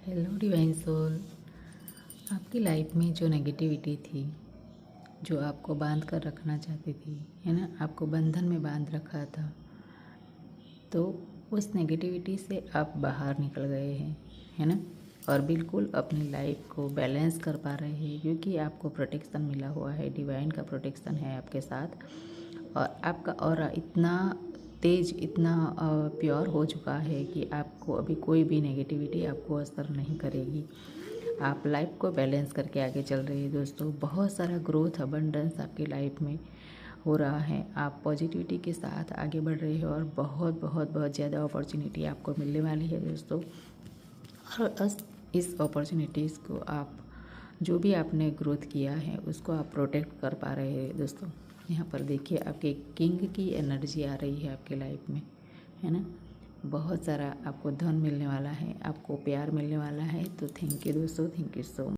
Hello divine soul. आपकी life में जो नेगेटिविटी थी, जो आपको बांध कर रखना चाहती थी, है ना, आपको बंधन में बांध रखा था, तो उस नेगेटिविटी से आप बाहर निकल गए हैं, है ना। और बिल्कुल अपनी लाइफ को बैलेंस कर पा रहे हैं, क्योंकि आपको प्रोटेक्शन मिला हुआ है, डिवाइन का प्रोटेक्शन है आपके साथ। और आपका ऑरा इतना तेज, इतना प्योर हो चुका है कि आपको अभी कोई भी नेगेटिविटी आपको असर नहीं करेगी। आप लाइफ को बैलेंस करके आगे चल रहे हैं दोस्तों। बहुत सारा ग्रोथ, अबंडेंस आपकी लाइफ में हो रहा है। आप पॉजिटिविटी के साथ आगे बढ़ रहे हो और बहुत बहुत बहुत ज़्यादा अपॉर्चुनिटी आपको मिलने वाली है दोस्तों। और इस अपॉर्चुनिटीज़ को आप, जो भी आपने ग्रोथ किया है, उसको आप प्रोटेक्ट कर पा रहे हैं दोस्तों। यहाँ पर देखिए, आपके किंग की एनर्जी आ रही है आपके लाइफ में, है ना। बहुत सारा आपको धन मिलने वाला है, आपको प्यार मिलने वाला है। तो थैंक यू दोस्तों, थैंक यू सो मच।